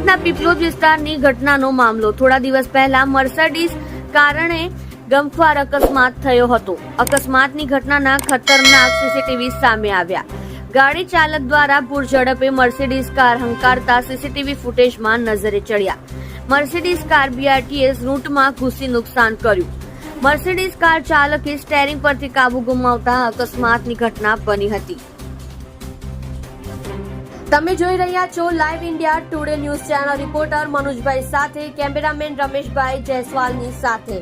સુરતના પીપલોદ વિસ્તારની ઘટનાનો મામલો. થોડા દિવસ પહેલા મર્સિડીઝ કારણે ગમખ્વાર અકસ્માત થયો હતો. અકસ્માતની ઘટનાના ખતરનાક સીસીટીવી સામે આવ્યા. ગાડી ચાલક દ્વારા પૂર ઝડપે મર્સિડીઝ કાર હંકારતા સીસીટીવી ફૂટેજમાં નજરે ચડ્યા. મર્સિડીઝ કાર બીઆરટીએસ રૂટમાં ઘૂસી નુકસાન કર્યું. મર્સિડીઝ કાર ચાલકે સ્ટેરિંગ પરથી કાબુ ગુમાવતા અકસ્માતની ઘટના બની હતી. તમે જોઈ રહ્યા છો live India Today news channel. Reporter Manojbhai સાથે કેમેરામેન રમેશભાઈ જયસ્વાલની સાથે.